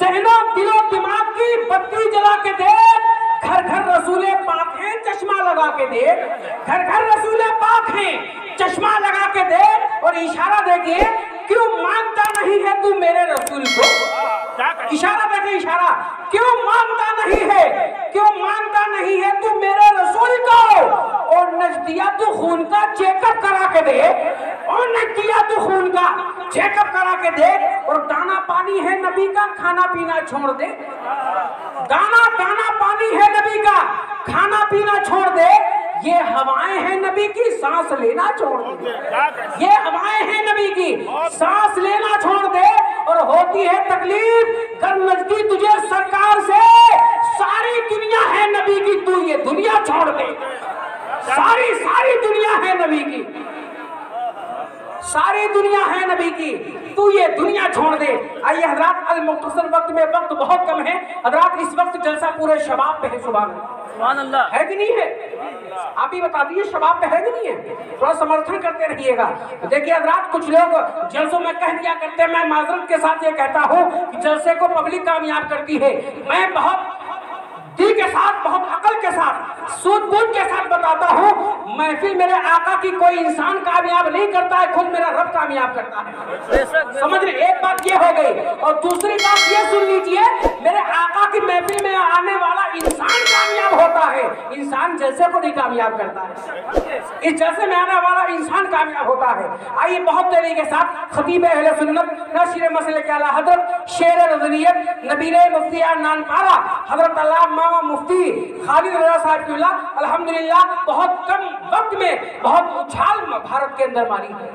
ذہن و دل و دماغ کی بتی جلا کے دیکھ، گھر گھر رسول پاک ہیں چشمہ لگا کے دیکھ، گھر گھر رسول پاک ہیں چشمہ لگا کے دیکھ، اور اشارہ دیکھیے کیوں مانتا نہیں ہے تو میرے رسول کو؟ اشارہ دیکھیں، اشارہ کیوں مانتا نہیں ہے، کیوں مانتا نہیں ہے تو میرے رسول کو؟ اور نجدیات خون کا چیک اپ کرا کے دے، اور نجدیات خون کا چیک اپ کرا کے دے، اور دانا پانی ہے نبی کا کھانا پینا چھوڑ دے، دانا پانی ہے نبی کا کھانا پینا چھوڑ دے، یہ ہوائیں ہیں نبی کی سانس لینا چھوڑ دے، یہ ہوائیں ہیں نبی کی سانس لینا چھوڑ دے، اور ہوتی ہے تکلیف گر نزدی تجھے سرکار سے، ساری دنیا ہے نبی کی تو یہ دنیا چھوڑ دے، ساری دنیا ہے نبی کی، ساری دنیا ہے نبی کی تو یہ دنیا چھوڑ دے۔ آئیے حضرات، المختصر وقت میں، وقت بہت کم ہے حضرات، اس وقت جلسہ پورے شباب پہ ہے، سبحان اللہ ہے کہ نہیں ہے؟ آپ ہی بتا دیئے شباب پہ ہے کہ نہیں ہے؟ تھوڑا سمرتھن کرتے رہیے گا۔ دیکھیے حضرات، کچھ لوگ جلسوں میں کہہ دیا کرتے ہیں، میں معذرت کے ساتھ یہ کہتا ہوں کہ جلسے کو پبلک کامیاب کرتی ہے، میں بہت دل کے ساتھ، بہت عقل کے ساتھ، سود بوجھ کے ساتھ بتاتا ہوں، محفل میرے آقا کی کوئی انسان کامیاب نہیں کرتا ہے، خود میرا رب کامیاب کرتا ہے۔ سمجھ رہے؟ ایک بات یہ ہو گئی، اور دوسری بات یہ سن لیجئے، میرے آقا کی محفل میں آنے والا انسان کامیاب ہوتا ہے، انسان جلسے کو نہیں کامیاب کرتا ہے، اس جلسے میں آنے والا انسان کامیاب ہوتا ہے۔ آئیے بہت تیزی کے ساتھ خطیب اہل سنت، ناشر مسلک اعلیٰ حضرت، شیر رضویت، نبیر مفتی نانپارہ، حضرت علامہ مفتی خالد رضا صاحب کی اللہ، الحمدللہ بہت کم وقت میں بہت اچھال بھارت کے اندر ماری ہے،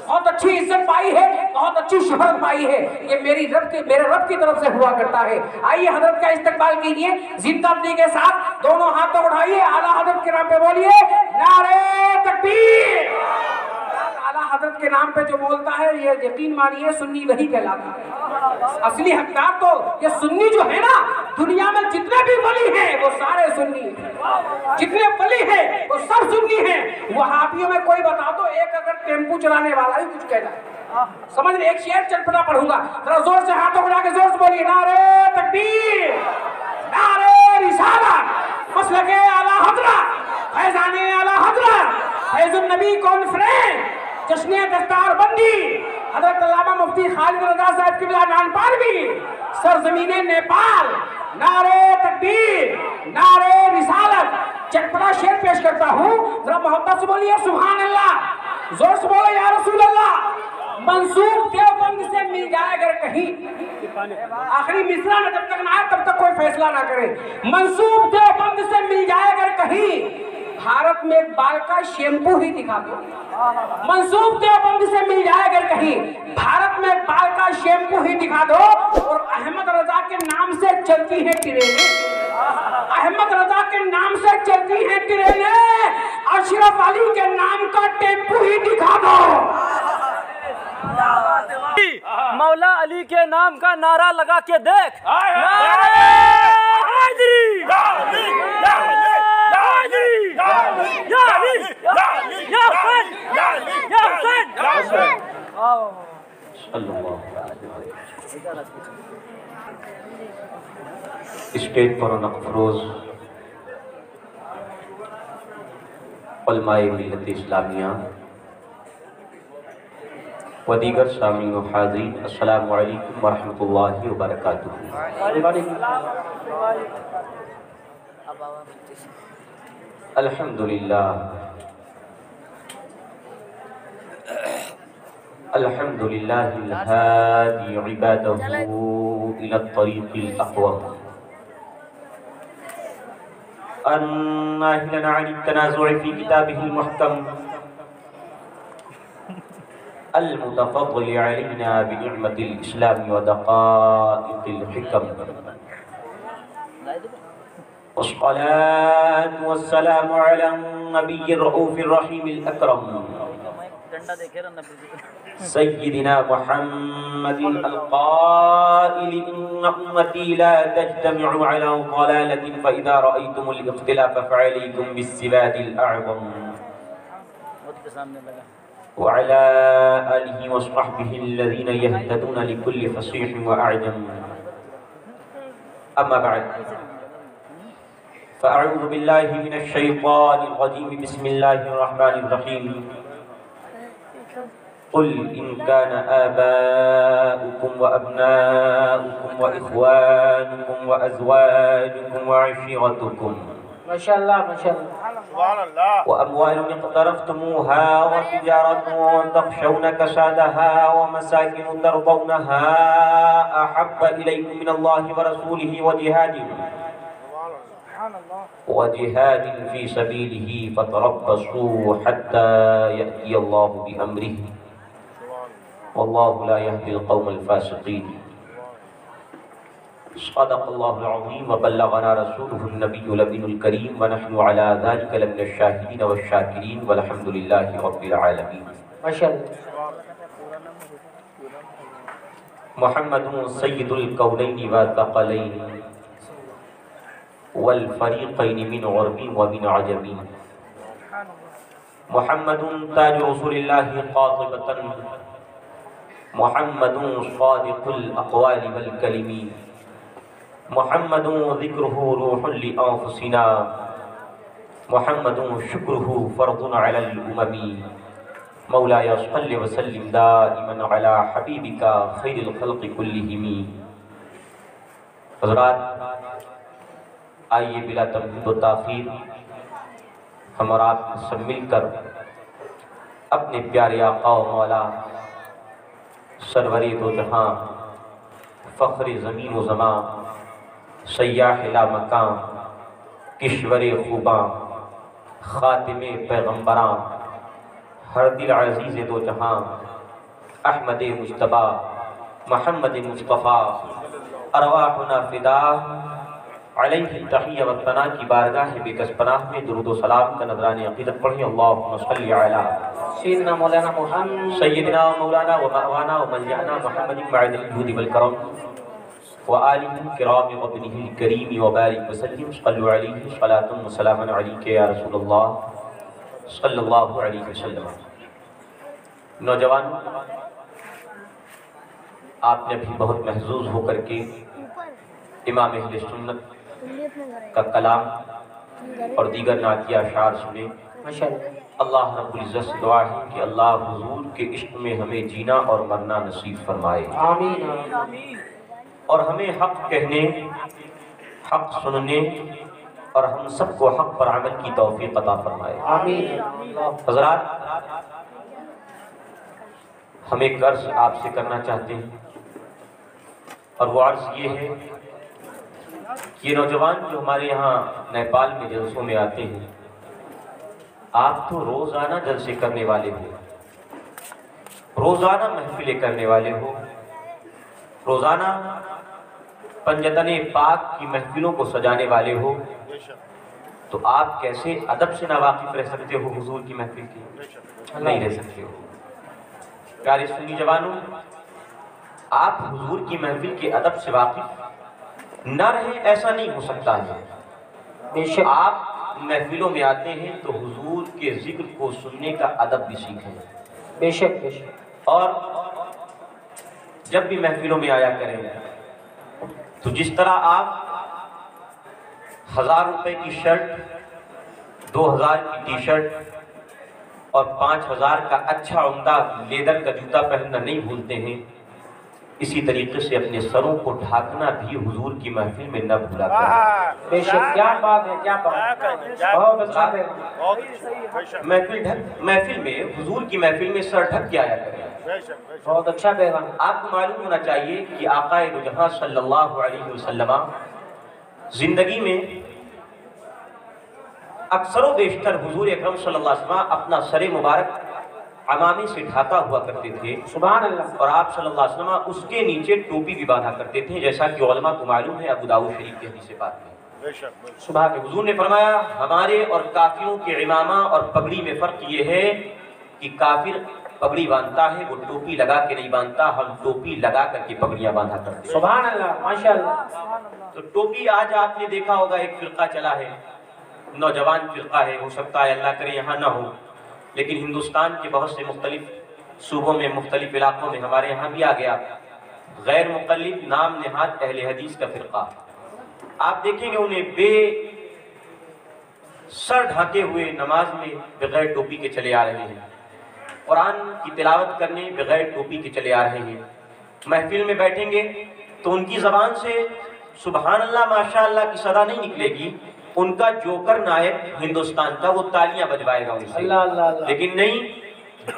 بہت اچھی عزت پائی ہے، بہت اچھی شہرت پائی ہے، یہ میرے رب کی طرف سے ہوا کرتا ہے۔ آئیے حضرت کا استقبال کیجئے زندہ دلی کے ساتھ، دونوں ہاتھوں اٹھائیے، اعلیٰ حضرت کے نام پہ بولیے نعرہ تکبیر۔ اعلیٰ حضرت کے نام پہ جو بولتا ہے یہ یقین مانیے سنی وہی کہلاتا ہے، اصلی حقدار تو یہ سنی جو ہے نا، دنیا میں جتنے بھی ولی ہیں وہ سارے سنی ہیں، جتنے ولی ہیں وہ سب سنی ہیں۔ وہابیوں میں کوئی بتا دو ایک اگر ٹیمپو چلانے والا ہی کچھ کہتا ہے، سمجھ رہے؟ ایک شعر چل پڑا پڑھوں گا، ذرا زور سے ہاتھوں اٹھا کے زور سے بولیے نعرہ تکبیر، نعرہ رسالت، مسلک اعلیٰ حضرت، فیضان اعلیٰ حضرت، فیض النبی کانفرنس، جشن دستار بندی، حضرت علامہ مفتی خالد رضا صاحب قبلہ نانپاروی، سرزمین نیپال، نعرہ تکبیر، نعرہ رسالت۔ چٹپٹا شعر پیش کرتا ہوں، ذرا محبت سے بولیے سبحان اللہ، زور سے بولے یا رسول اللہ۔ منصوب دیوبند سے مل جائے اگر کہیں، آخری مصرع میں جب تک نہ آئے تب تک کوئی فیصلہ نہ کرے، منصوب دیوبند سے مل جائے اگر کہیں، بھارت میں ایک بال کا شیمپو ہی دکھا دو، منصوب دیوبند سے مل جائے اگر کہیں، بھارت میں ایک بال کا شیمپو ہی دکھا دو، اور احمد رضا کے نام سے چلتی ہیں ٹرینیں، احمد رضا کے نام سے چلتی ہیں ٹرینیں، اشرف علی کے نام کا ٹیمپو ہی دکھا دو۔ مولا علی کے نام کا نعرہ لگا کے دیکھ، اسٹیج پر افروز علماء ملت اسلامیہ و دیگر سامعین و حاضرین، السلام علیکم ورحمۃ اللہ وبرکاتہ۔ الحمدللہ الحمدللہ الہادی عبادہ الی الطریق الاقوم، الناہی عن التنازع فی کتابہ المحکم، المتفضل علینا بنعمت الاسلام ودقائق الحکم، والصلاة والسلام على النبي الرؤوف الرحيم الأكرم سيدنا محمد القائل إن أمتي لا تجتمع على ضلالة فإذا رأيتم الاختلاف فعليكم بالسباد الأعظم، وعلى آله وصحبه الذين يهتدون لكل فصيح وأعجم، أما بعد فأعوذ بالله من الشيطان الرجيم بسم الله الرحمن الرحيم قل إن كان آباؤكم وأبناؤكم وإخوانكم وأزواجكم وعشيرتكم ما شاء الله ما شاء الله وأموال اقترفتموها وتجارة تخشون كسادها ومساكن ترضونها أحب إليكم من الله ورسوله وجهاد في سبيله فتربصوا حتى يأتي الله بأمره والله لا يهدي القوم الفاسقين صدق الله العظيم وبلغنا رسوله النبي الأمين الكريم ونحن على ذلك لمن الشاهدين والشاكرين والحمد لله رب العالمين ما شاء الله محمد سيد الكونين والثقلين والفريقين من غرب ومن عجم محمد تاج رسول الله قاطبة محمد صادق الأقوال والكلم محمد ذكره روح لأنفسنا محمد شكره فرض على الأمم مولاي صل وسلم دائما على حبيبك خير الخلق كلهم حضرات آئیے بلا تمہید و تاخیر ہم اور آپ سب مل کر اپنے پیارے آقا و مولا سرور دو جہاں فخر زمین و زمان سیاح لا مکان کشور خوباں خاتم پیغمبراں ہر دل عزیز دو جہاں احمد مجتبیٰ محمد مصطفیٰ ارواحنا فدا علیہ تحیہ و ثنا کی بارگاہ بے کس پناہ میں درود و سلام کا نذران عقیدت پڑھیں اللہم صلی علی سیدنا مولانا محمد سیدنا مولانا و مأوانا و ملجأنا محمد معد الجود والکرم وآلہ کرام وابنہ الکریم وبارک وسلم صلو علیہ صلاة و سلام علیکہ یا رسول اللہ صلی اللہ علیہ وسلم نوجوان آپ نے بھی بہت محظوظ ہو کر کے امام اہل سنت کا کلام اور دیگر نعتیہ اشعار سنے اللہ رب العزت سے دعا ہے کہ اللہ حضور کے عشق میں ہمیں جینا اور مرنا نصیب فرمائے آمین اور ہمیں حق کہنے حق سننے اور ہم سب کو حق پر عمل کی توفیق عطا فرمائے آمین حضرات ہم ایک عرض آپ سے کرنا چاہتے ہیں اور وہ عرض یہ ہے کہ یہ نوجوان جو ہمارے یہاں نیپال میں جلسوں میں آتے ہیں آپ تو روزانہ جلسے کرنے والے ہو روزانہ محفلیں کرنے والے ہو روزانہ پنجتن پاک کی محفلوں کو سجانے والے ہو تو آپ کیسے ادب سے ناواقف رہ سکتے ہو حضور کی محفل کی نہیں رہ سکتے ہو پیارے سنی جوانوں آپ حضور کی محفل کے ادب سے واقف نہ رہے ایسا نہیں ہو سکتا ہے بے شک آپ محفلوں میں آتے ہیں تو حضور کے ذکر کو سننے کا ادب بھی سیکھیں بے شک بے شک اور جب بھی محفلوں میں آیا کریں تو جس طرح آپ 1000 روپے کی شرٹ 2000 کی ٹی شرٹ اور 5000 کا اچھا عمدہ لیدر کا جوتا پہننا نہیں بھولتے ہیں اسی طریقے سے اپنے سروں کو ڈھانکنا بھی حضور کی محفل میں نہ بھولا کریں بے شک کیا بات ہے کیا بات بہت اچھا ہے محفل میں حضور کی محفل میں سر ڈھک کے آیا کریں بہت اچھا پیغام آپ کو معلوم ہونا چاہیے کہ آقا دو جہاں صلی اللہ علیہ وسلم زندگی میں اکثر و بیشتر حضور اکرم صلی اللہ علیہ وسلم اپنا سر مبارک عمامے سے ڈھاکا ہوا کرتے تھے سبحان اللہ اور آپ صلی اللہ علیہ وسلم اس کے نیچے ٹوپی بھی باندھا کرتے تھے جیسا کہ علماء کو معلوم ہے ابو داؤد شریف کی حدیث پاک میں سبحان حضور نے فرمایا ہمارے اور کافروں کے عمامہ اور پگڑی میں فرق یہ ہے کہ کافر پگڑی باندھتا ہے وہ ٹوپی لگا کے نہیں باندھتا ہم ٹوپی لگا کر کے پگڑیاں باندھا کرتے ہیں سبحان اللہ ماشاءاللہ تو ٹوپی آج آپ نے دیکھا ہوگا ایک فرقہ چلا ہے نوجوان فرقہ ہے ہو سکتا ہے اللہ کرے یہاں نہ ہو لیکن ہندوستان کے بہت سے مختلف صوبوں میں مختلف علاقوں میں ہمارے یہاں بھی آ گیا غیر مقلد نام نہاد اہل حدیث کا فرقہ آپ دیکھیں گے انہیں بے سر ڈھانکے ہوئے نماز میں بغیر ٹوپی کے چلے آ رہے ہیں، قرآن کی تلاوت کرنے بغیر ٹوپی کے چلے آ رہے ہیں۔ محفل میں بیٹھیں گے تو ان کی زبان سے سبحان اللہ ماشاء اللہ کی صدا نہیں نکلے گی، ان کا جوکر نائب ہندوستان کا وہ تالیاں بجوائے گا ان سے، لیکن نہیں،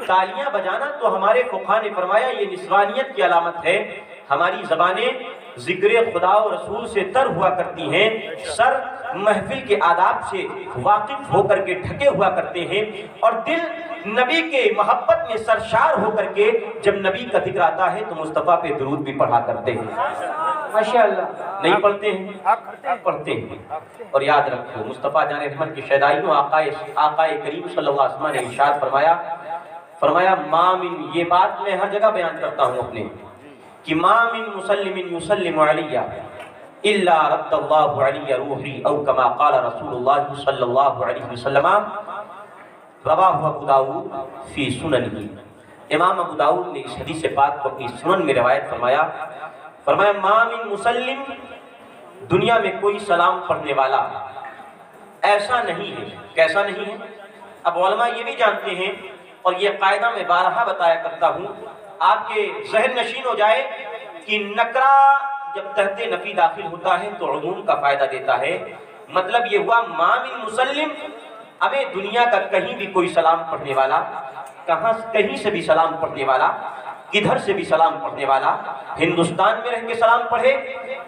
تالیاں بجانا تو ہمارے فقہا نے فرمایا یہ نسوانیت کی علامت ہے۔ ہماری زبانیں ذکر خدا و رسول سے تر ہوا کرتی ہیں، سر محفل کے آداب سے واقف ہو کر کے ڈھکے ہوا کرتے ہیں، اور دل نبی کے محبت میں سرشار ہو کر کے جب نبی کا ذکر آتا ہے تو مصطفیٰ پہ درود بھی پڑھا کرتے ہیں۔ ماشاءاللہ نہیں پڑھتے ہیں؟ پڑھتے ہیں۔ اور یاد رکھو مصطفیٰ جان رحمت کی شیدائیوں آقا کریم صلی اللہ علیہ وسلم نے ارشاد فرمایا ما من، یہ بات میں ہر جگہ بیان کرتا ہوں اپنے، کہ ما من مسلم یسلم علی الا رد اللہ علی روحی او کما قال رسول اللہ صلی اللہ علیہ وسلم، رواہ ابو داؤد فی سننہ۔ امام ابو داؤد نے اس حدیث پاک کو اپنی سنن میں روایت فرمایا ما من مسلم، دنیا میں کوئی سلام پڑھنے والا ایسا نہیں ہے۔ کیسا نہیں ہے؟ اب علماء یہ بھی جانتے ہیں، اور یہ قاعدہ میں بارہا بتایا کرتا ہوں، آپ کے ذہن نشین ہو جائے کہ نکرہ جب تحت نفی داخل ہوتا ہے تو عموم کا فائدہ دیتا ہے۔ مطلب یہ ہوا ما من مسلم، ابے دنیا کا کہیں بھی کوئی سلام پڑھنے والا، کہیں سے بھی سلام پڑھنے والا، کدھر سے بھی سلام پڑھنے والا، ہندوستان میں رہ کے سلام پڑھے،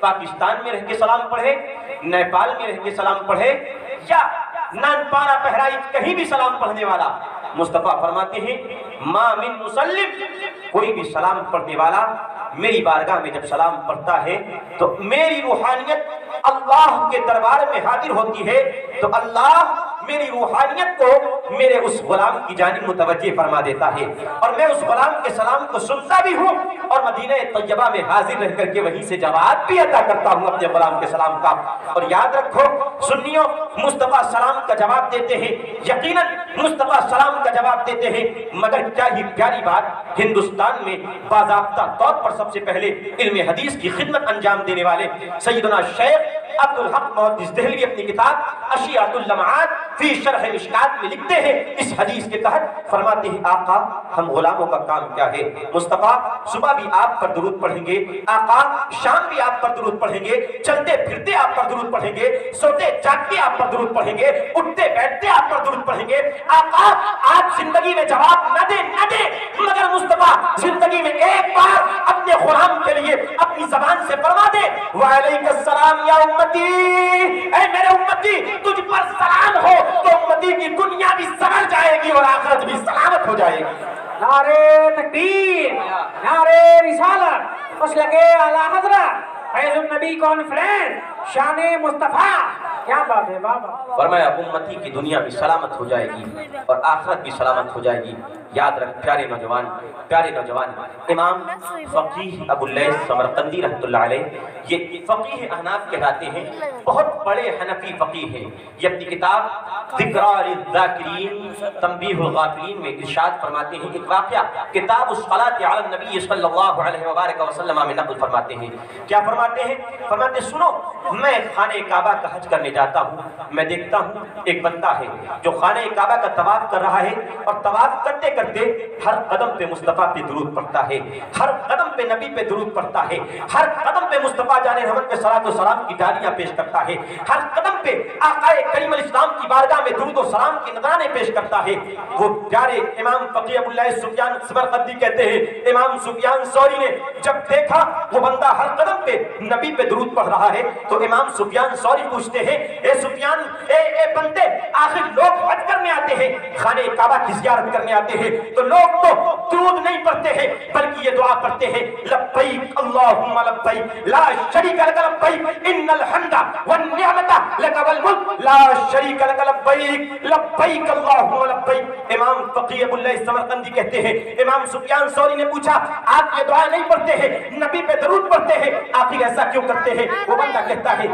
پاکستان میں رہ کے سلام پڑھے، نیپال میں رہ کے سلام پڑھے، یا نانپارا بہرائچ کہیں بھی سلام پڑھنے والا، مصطفیٰ فرماتے ہیں ما من مسلم، کوئی بھی سلام پڑھنے والا میری بارگاہ میں جب سلام پڑھتا ہے تو میری روحانیت اللہ کے دربار میں حاضر ہوتی ہے، تو اللہ میری روحانیت کو میرے اس غلام کی جانب متوجہ فرما دیتا ہے، اور میں اس غلام کے سلام کو سنتا بھی ہوں، اور مدینہ طیبہ میں حاضر رہ کر کے وہیں سے جواب بھی عطا کرتا ہوں اپنے غلام کے سلام کا۔ اور یاد رکھو سنیوں، مصطفیٰ سلام کا جواب دیتے ہیں، یقیناً مصطفیٰ سلام کا جواب دیتے ہیں، مگر کیا ہی پیاری بات، ہندوستان میں باضابطہ طور پر سب سے پہلے علم حدیث کی خدمت انجام دینے والے سیدنا شیخ عبدالحق محدث دہلوی اپنی کتاب اشیاۃ اللمعات فی شرح مشکات میں لکھتے ہیں، اس حدیث کے تحت فرماتے ہیں آقا ہم غلاموں کا کام کیا ہے؟ مصطفیٰ صبح بھی آپ پر درود پڑھیں گے، آقا شام بھی آپ پر درود پڑھیں گے، چلتے پھرتے آپ پر درود پڑھیں گے، سوتے جاگتے آپ پر درود پڑھیں گے، اٹھتے بیٹھتے آپ پر درود پڑھیں گے، آقا آپ زندگی میں جواب نہ دیں مگر مصطفیٰ زندگی میں ایک بار اپنے غلام کے لیے اپنی زبان سے فرما دے وعلیک السلام یا امتی، اے میرے امتی تجھ پر سلام ہو، تو امتی کی دنیا بھی سنور جائے گی اور آخرت بھی سلامت ہو جائے گی۔ نعرے تکبیر، نعرے رسالت، مسلک اعلی حضرت، فیض النبی کانفرنس، شان مصطفیٰ، کیا بات ہے بابا۔ فرمایا امتی کی دنیا بھی سلامت ہو جائے گی اور آخرت بھی سلامت ہو جائے گی۔ یاد رکھ پیارے نوجوان، امام فقیہ ابو اللیث سمرقندی رحمۃ اللہ علیہ، یہ فقیہ احناف کہلاتے ہیں، بہت بڑے حنفی فقیہ ہیں۔ یہ اپنی کتاب ذکرار الذاکرین تنبیہ الغافلین میں ارشاد فرماتے ہیں، ایک واقعہ کتاب الصلاۃ علی النبی صلی اللہ علیہ وبارک وسلم میں نقل فرماتے ہیں۔ کیا فرماتے ہیں؟ فرماتے سنو، میں خانہ کعبہ کا حج کرنے جاتا ہوں، میں دیکھتا ہوں ایک بندہ ہے جو خانہ کعبہ کا طواف کر رہا ہے، اور طواف کرتے کرتے ہر قدم پہ مصطفیٰ پہ درود پڑھتا ہے، ہر قدم پہ نبی پہ درود پڑھتا ہے، ہر قدم پہ مصطفیٰ جان رحمت پہ صلاۃ و سلام کی ڈالیاں پیش کرتا ہے، ہر قدم پہ آقا کریم الاسلام کی بارگاہ میں درود و سلام کی نذرانے پیش کرتا ہے۔ وہ پیارے امام فقیہ ابو اللیث سفیان سمرقندی کہتے ہیں، امام سفیان ثوری نے جب دیکھا وہ بندہ ہر قدم پہ نبی پہ درود پڑھ رہا ہے تو امام سفیان ثوری پوچھتے ہیں، اے سفیان، اے بندے، آخر لوگ حج کرنے آتے ہیں، خانہ کعبہ کی زیارت کرنے آتے ہیں تو لوگ تو درود نہیں پڑھتے ہیں بلکہ یہ دعا پڑھتے ہیں، لبیک اللہم لبیک لا شریک لک لبیک ان الحمد والنعمت لک والملک لا شریک لک لبیک لبیک اللہم لبیک۔ امام فقیہ ابو اللیث سمرقندی کہتے ہیں، امام سفیان ثوری نے پوچھا آپ یہ دعا نہیں پڑھتے ہیں، نبی پہ درود پڑھتے ہیں، آخر ایسا کیوں کرتے ہیں؟ وہ بندہ کہتا ہے،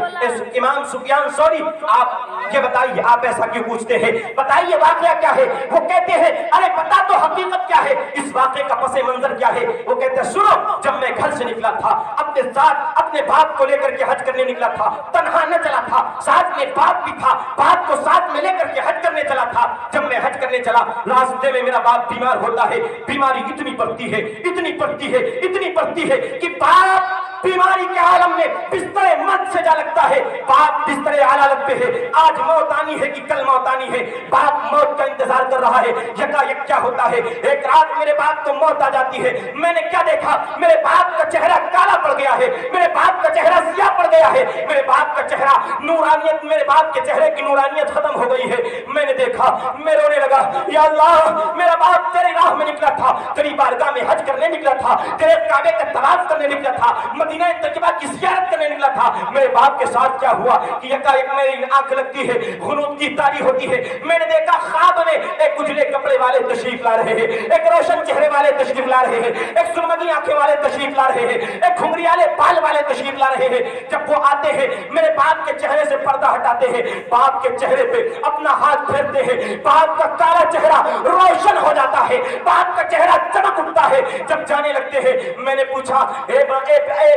امام سفیان ثوری آپ یہ بتائیے، آپ ایسا کیوں پوچھتے ہیں، بتائیے واقعہ کیا ہے؟ وہ کہتے ہیں ارے بتا تو حقیقت کیا ہے؟ اس واقعے کا پس منظر کیا ہے؟ وہ کہتے ہیں سنو، جب میں گھر سے نکلا تھا اپنے ساتھ اپنے باپ کو لے کر کے حج کرنے نکلا تھا، تنہا نہ چلا تھا، ساتھ میں باپ بھی تھا، باپ کو ساتھ میں لے کر کے حج کرنے چلا تھا۔ جب میں حج کرنے چلا راستے میں میرا باپ بیمار ہوتا ہے، بیماری اتنی پڑتی ہے، اتنی پڑتی ہے، اتنی پڑتی ہے کہ باپ بیماری کے عالم میں بستر موت سے جا لگتا ہے، باپ بستر عالم پہ ہے، آج موت آنی ہے کہ کل موت آنی ہے، باپ موت کا انتظار کر رہا ہے۔ یکا یک کیا ہوتا ہے، ایک رات میرے باپ کو موت آ جاتی ہے۔ میں نے کیا دیکھا، میرے باپ کا چہرہ کالا پڑ گیا ہے، میرے باپ کا چہرہ سیاہ پڑ گیا ہے، میرے باپ کا چہرہ نورانیت، میرے باپ کے چہرے کی نورانیت ختم ہو گئی ہے۔ میں نے دیکھا، میں رونے لگا، یا اللہ میرا باپ تیری راہ میں نکلا تھا، تیری بارگاہ میں حج کرنے نکلا تھا، تیرے کعبے کا طواف کرنے نکلا تھا، مدینہ طیبہ کی زیارت کرنے نکلا تھا۔ میرے باپ کے ساتھ کیا ہوا کہ یکا یک میری آنکھ لگتی ہے، غنود کی تاری ہوتی ہے۔ میں نے دیکھا خواب میں ایک اجلے کپڑے والے تشریف لا رہے ہیں، ایک روشن چہرے والے تشریف لا رہے ہیں، ایک سرمدی آنکھیں والے تشریف لا رہے ہیں، ایک گھنگری والے بال والے تشریف لا رہے ہیں۔ جب وہ آتے ہیں میرے باپ کے چہرے سے پردہ ہٹاتے ہیں، باپ کے چہرے پہ اپنا ہاتھ پھیرتے ہیں، باپ کا کالا چہرہ روشن ہو جاتا ہے، باپ کا چہرہ چمک اٹھتا ہے۔ جب جانے لگتے ہیں میں نے پوچھا، اے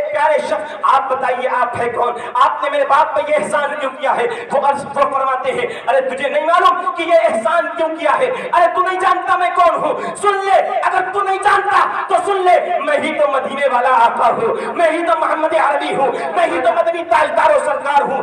پیارے شخص آپ بتائیے آپ ہے کون، آپ نے میرے باپ پہ یہ احسان کیوں کیا ہے؟ وہ فرماتے ہیں ارے تجھے نہیں معلوم کہ یہ احسان کیوں کیا ہے؟ ارے تو نہیں جانتا میں کون ہوں؟ سن لے، اگر تو نہیں جانتا تو سن لے، میں ہی تو مدینے والا آقا ہوں، میں ہی تو محمد عربی ہوں، میں ہی تو مدنی تاجدار و سرکار ہوں۔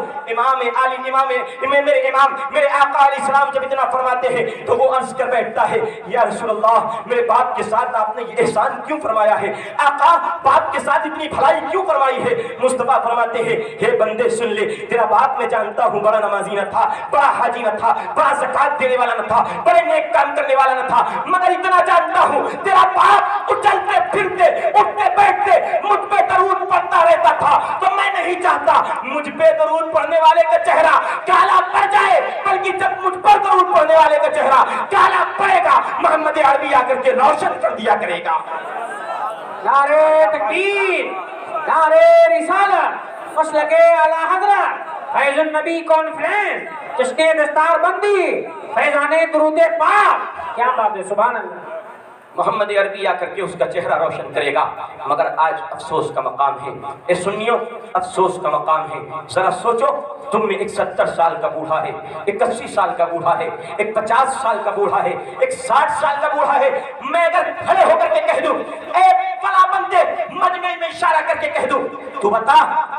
میرے آقا علیہ السلام جب اتنا فرماتے ہیں تو وہ عرض کر بیٹھتا ہے، یا رسول اللہ میرے باپ کے ساتھ آپ نے یہ احسان کیوں فرمایا ہے؟ آقا باپ کے ساتھ اتنی بھلائی کیوں فرمائی ہے؟ مصطفیٰ فرماتے ہیں، ہے بندے سن لے، تیرا باپ میں جانتا ہوں بڑا نمازی نہ تھا، بڑا حاجی نہ تھا، بڑا زکات دینے والا نہ تھا، بڑے نیک کام کرنے والا نہ تھا، مگر اتنا جانتا ہوں تیرا باپ اچھلتے پھرتے اٹھتے بیٹھتے مجھ پہ درود پڑھتا رہتا تھا، تو میں نہیں چاہتا مجھ پہ درود پڑھنے والے کا چہرہ کالا پڑ جائے، بلکہ جب مجھ پر درود پڑھنے والے کا چہرہ کالا پڑے گا محمد عربی آ کر کے روشن کر دیا کرے گا۔ نعرے تکبیر، نعرے رسالت، مسلک اعلی حضرت، فیض النبی کانفرنس، جشن دستار بندی، فیضان درود پاک، کیا بات ہے، سبحان اللہ۔ محمد عربی آ کر کے اس کا چہرہ روشن کرے گا، مگر آج افسوس کا مقام ہے، اے سنیوں افسوس کا مقام ہے۔ ذرا سوچو، تم میں ایک 70 سال کا بوڑھا ہے، ایک 80 سال کا بوڑھا ہے، ایک 50 سال کا بوڑھا ہے، ایک 60 سال کا بوڑھا ہے، میں اگر کھڑے ہو کر کے کہہ دوں اے فلاں بندے، مجمع میں اشارہ کر کے کہہ دوں تو بتا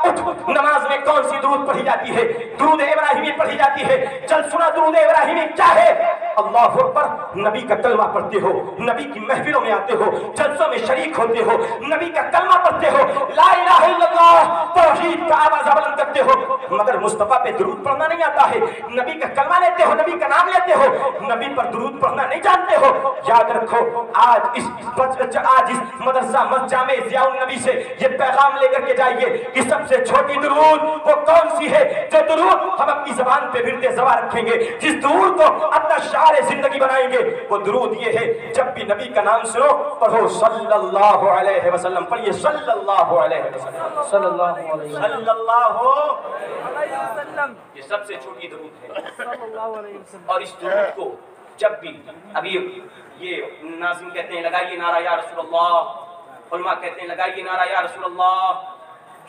اٹھ نماز میں کون سی درود پڑھی جاتی ہے؟ درود ابراہیمی پڑھی جاتی ہے، چل سنا درود ابراہیمی کیا ہے؟ اللہ اکبر، نبی کا کلمہ پڑھتے ہو، نبی کی محفلوں میں آتے ہو، جلسوں میں شریک ہوتے ہو، نبی کا کلمہ پڑھتے ہو، لا الہ الا اللہ توحید کا آواز بلند کرتے ہو، مگر مصطفیٰ پہ درود پڑھنا نہیں آتا ہے، نبی کا کلمہ لیتے ہو، نبی کا نام لیتے ہو، نبی پر درود پڑھنا نہیں جانتے ہو۔ یاد رکھو، آج اس مدرسہ جامع ضیاء النبی سے یہ پیغام لے کر کے جائیے کہ سب سے چھوٹی درود وہ کون سی ہے؟ جو درود ہم اپنی زبان پہ ورد زبان رکھیں گے، جس درود کو اپنا شعار زندگی بنائیں گے، وہ درود یہ ہے، جب بھی نبی کا نام سنو پڑھو صلی اللہ علیہ وسلم، پڑھیے صلی اللہ علیہ وسلم، صلی اللہ علیہ وسلم، صلی اللہ علیہ وسلم، یہ سب سے چھوٹی درود ہے۔ اور اس درود کو جب بھی ابھی یہ ناظم کہتے ہیں لگائیے نعرہ یا رسول اللہ، علماء کہتے ہیں لگائیے نعرہ یا رسول اللہ،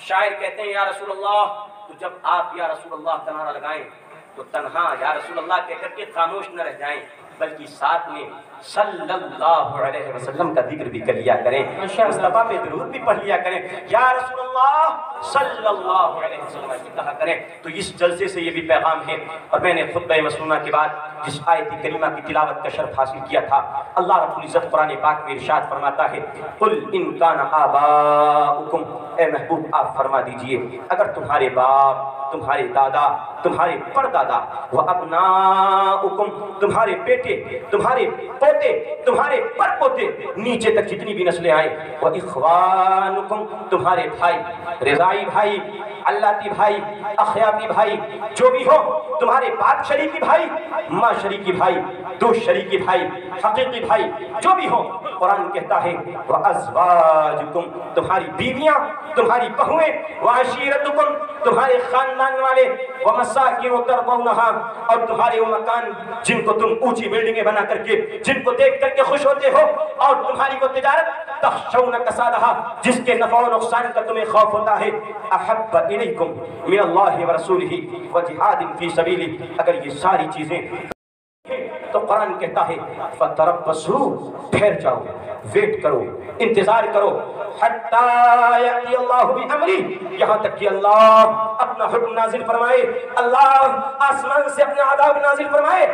شاعر کہتے ہیں یا رسول اللہ، تو جب آپ یا رسول اللہ کا نعرہ لگائیں تو تنہا یا رسول اللہ کہہ کر کے خاموش نہ رہ جائیں، بلکہ ساتھ میں صلی اللہ علیہ وسلم کا ذکر بھی کر لیا کریں، مصطفیٰ پہ درود بھی پڑھ لیا کریں، یا رسول اللہ صلی اللہ علیہ وسلم کہا کریں۔ تو اس جلسے سے یہ بھی پیغام ہے، اور میں نے خطبہ مسنونہ کے بعد جس آیت کریمہ کی تلاوت کا شرف حاصل کیا تھا، اللہ رب العزت قرآن پاک میں ارشاد فرماتا ہے، قل ان کان آباؤکم، اے محبوب آپ فرما دیجئے اگر تمہارے باپ، تمہارے دادا، تمہارے پردادا، وہ ابناؤکم، تمہارے بیٹے، تمہارے پوتے، تمہارے پرپوتے، نیچے تک جتنی بھی نسلیں آئیں، وہ اخوانکم، تمہارے بھائی، رضائی بھائی، اللہ بھائی، اخیابی بھائی، جو بھی ہو، تمہارے باپ شریکی بھائی، ماں شریکی بھائی، دو شریکی بھائی، حقیقی بھائی، جو بھی ہو، قرآن کہتا ہے وَأَزْوَاجُكُمْ، تمہاری بیویاں، تمہاری بہویں، وَعَشِيرَتُكُمْ، تمہارے خاندان والے، وَمَسَاكِنُ تَرْضَوْنَهَا، اور تمہارے وہ مکان جن کو تم اونچی بلڈنگیں بنا کر کے جن کو دیکھ کر کے خوش ہوتے ہو، اور تمہاری وہ تجارت تخشون کسادہا جس کے نفع و نقصان کا تمہیں خوف ہوتا ہے، احب الیکم من اللہ ورسولہ وجہاد فی سبیلہ، اگر یہ ساری چیزیں تو قرآن کہتا ہے فَتَرَبَّصُوا، ٹھہر جاؤ، ویٹ کرو، انتظار کرو، حَتَّى يَأْتِيَ اللَّهُ بِأَمْرِهِ، یہاں تک کہ اللہ اپنا حکم نازل فرمائے، اللہ آسمان سے اپنا عذاب نازل فرمائے۔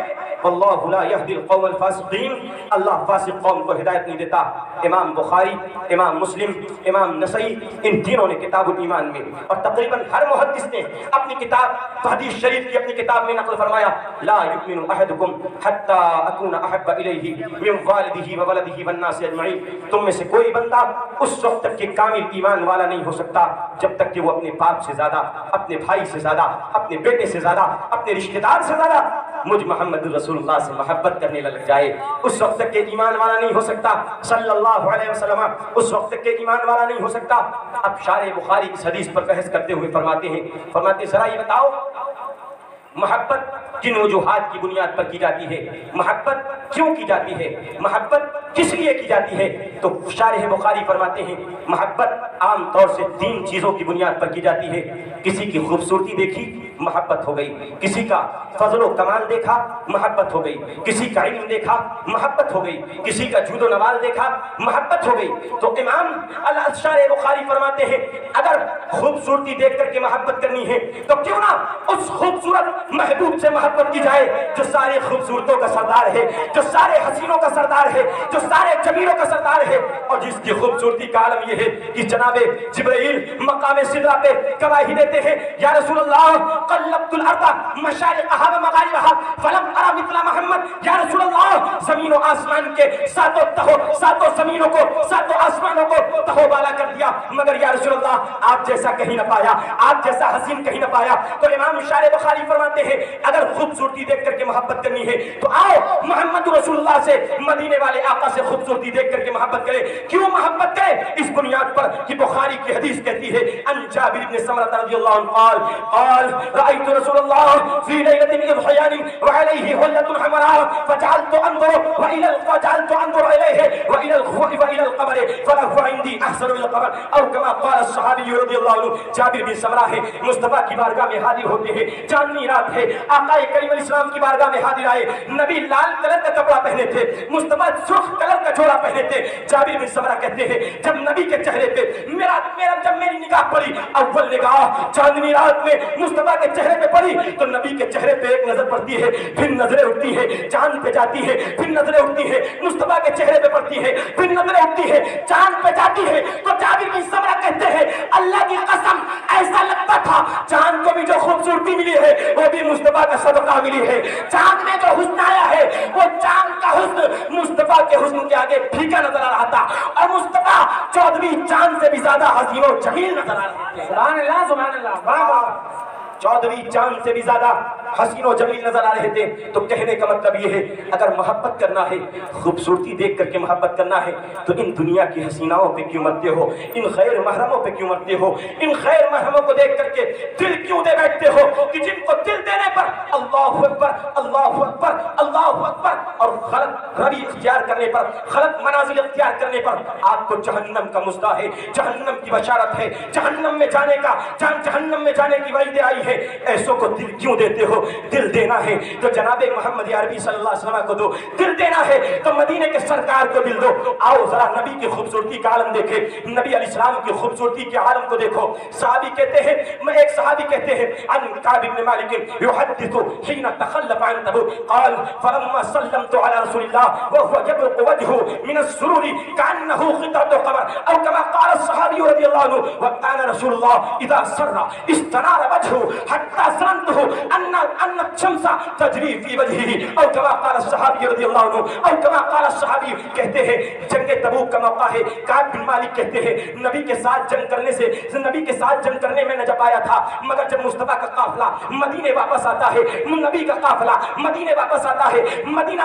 وَاللَّهُ لَا يَهْدِي الْقَوْمَ الْفَاسِقِينَ، اللہ فاسق قوم کو ہدایت نہیں دیتا۔ امام بخاری، امام مسلم، امام نسائی، ان تینوں نے کتاب الایمان میں، اور تقریباً ہر محدث نے اپنی کتاب حدیث شریف کی اپنی کتاب میں نقل فرمایا، لا یؤمن احدکم حتی اکون احب الیہ من والدہ وولدہ والناس اجمعین، تم میں سے کوئی بندہ اس وقت تک کہ کامل ایمان والا نہیں ہو سکتا جب تک کہ وہ اپنے باپ سے زیادہ، اپنے بھائی سے زیادہ، اپنے بیٹے سے زیادہ، اپنے رشتہ دار سے زیادہ مجھ محمد رسول اللہ سے محبت کرنے لگ جائے، اس وقت تک کہ ایمان والا نہیں ہو سکتا۔ صلی اللہ علیہ وسلم اس وقت تک کہ ایمان والا نہیں ہو سکتا۔ اب شارح بخاری اس حدیث پر بحث کرتے ہوئے فرماتے ہیں، ذرا یہ بتاؤ محبت کن وجوہات کی بنیاد پر کی جاتی ہے، محبت کیوں کی جاتی ہے، محبت کس لیے کی جاتی ہے؟ تو شارح بخاری فرماتے ہیں محبت عام طور سے 3 چیزوں کی بنیاد پر کی جاتی ہے۔ کسی کی خوبصورتی دیکھی، محبت ہو گئی، کسی کا فضل و کمال دیکھا، محبت ہو گئی، کسی کا علم دیکھا، محبت ہو گئی، کسی کا جود و نوال دیکھا، محبت ہو گئی۔ تو امام شارح بخاری فرماتے ہیں اگر خوبصورتی دیکھ کر کے محبت کرنی ہے تو کیوں نہ اس خوبصورت محبوب سے محبت کی جائے جو سارے خوبصورتوں کا سردار ہے، جو سارے حسینوں کا سردار ہے، جو سارے جمیلوں کا سردار ہے، اور جس کی خوبصورتی کا عالم یہ ہے کہ جناب جبرائیل مقام سدرہ پہ گواہی دیتے ہیں، یا رسول اللہ قلبت الارض مشارقها ومغاربها فلم ارى مثل محمد، یا رسول اللہ زمین و آسمان کے ساتوں زمینوں کو، ساتوں آسمانوں کو تہو بالا کر دیا، مگر یا رسول اللہ آپ جیسا کہیں نہ پایا، آپ جیسا حسین کہیں نہ پایا۔ تو امام شارح بخاری فرماتے ہیں اگر خوبصورتی دیکھ کر کے محبت کرنی ہے تو آؤ محمد رسول اللہ سے، مدینے والے آقا سے خوبصورتی دیکھ کر کے محبت کرے۔ کیوں محبت کرے؟ اس بنیاد پر کہ بخاری کی حدیث کہتی ہے ان جابر بن سمرہ رضی اللہ عنہ قال رأيت رسول الله في ليلة إضحيان وعليه هلة حمراء فجعلت أنظر إليه وإلى القمر فله عندي أحسن من القمر، أو كما قال الصحابي رضی اللہ عنہ۔ جابر بن سمرہ ہے، مصطفیٰ کی بارگاہ میں حاضر ہوتے ہیں، چاندنی رات ہے، آقا کریم علیہ السلام کی بارگاہ میں حاضر آئے، نبی لال کلر کا کپڑا پہنے تھے، مصطفیٰ سرخ کلر کا جوڑا پہنے تھے۔ جابر بن سمرہ کہتے ہیں جب نبی کے چہرے پہ جب میری نگاہ پڑی، اول نگاہ چاندنی رات میں مصطفیٰ کے چہرے پہ پڑی تو نبی کے چہرے پہ ایک نظر پڑتی ہے، پھر نظریں اٹھتی ہے چاند پہ جاتی ہے، پھر نظریں اٹھتی ہے مصطفیٰ کے چہرے پہ پڑتی ہے، پھر نظریں اٹھتی ہے چاند پہ جاتی ہے۔ تو جابر بن سمرہ کہتے ہیں اللہ کی قسم ایسا لگتا تھا چاند کو بھی جو خوبصورتی ملی ہے وہ بھی مصطفیٰ کا صدقہ ملی ہے، چاند میں جو حسن آیا ہے وہ چاند کا حسن مصطفیٰ کے حسن کے آگے پھیکا نظر آ رہا تھا، اور مصطفیٰ 14ویں چاند سے بھی زیادہ حسین و جمیل نظر آ رہے تھے۔ سبحان اللہ سبحان اللہ، 14ویں چاند سے بھی زیادہ حسین و جمیل نظر آ رہے تھے۔ تو کہنے کا مطلب یہ ہے اگر محبت کرنا ہے، خوبصورتی دیکھ کر کے محبت کرنا ہے تو ان دنیا کی حسیناؤں پہ کیوں مرتے ہو، ان غیر محرموں پہ کیوں مرتے ہو، ان غیر محرموں کو دیکھ کر کے دل کیوں دے بیٹھتے ہو کہ جن کو دل دینے پر اللہ اکبر اللہ اکبر اللہ اکبر اور غلط روی اختیار کرنے پر، غلط منازل اختیار کرنے پر آپ کو جہنم کا مژدہ ہے، جہنم کی بشارت ہے، جہنم میں جانے کا، جہنم میں جانے کی وعید آئی ہے۔ ایسوں کو دل کیوں دیتے ہو؟ دل دینا ہے تو جناب محمد عربی صلی اللہ علیہ وسلم کو دو، دل دینا ہے تو مدینے کے سرکار کو دل دو۔ آؤ ذرا نبی کی خوبصورتی کا عالم دیکھیں، نبی علیہ السلام کی خوبصورتی کے عالم کو دیکھو۔ صحابی کہتے ہیں، ایک صحابی کہتے ہیں عن کعب بن مالک يحدث حين تخلف عن تبوک قال فلما سلمت على رسول الله وهو يبرق وجهه من السرور كأنه قطعة قمر، او كما قال الصحابي رضي الله عنه وكان رسول الله اذا سر استنار وجهه حتى ظننته ان الشمس تجري في وجهه، او كما قال الصحابي رضی اللہ عنہ، او كما قال الصحابی۔ کہتے ہیں جنگ تبوک کا موقع ہے، کعب بن مالک کہتے ہیں نبی کے ساتھ جنگ کرنے میں نہ جا پایا تھا، مگر جب مصطفیٰ کا قافلہ مدینے واپس آتا ہے، نبی کا قافلہ مدینے واپس آتا ہے، مدینہ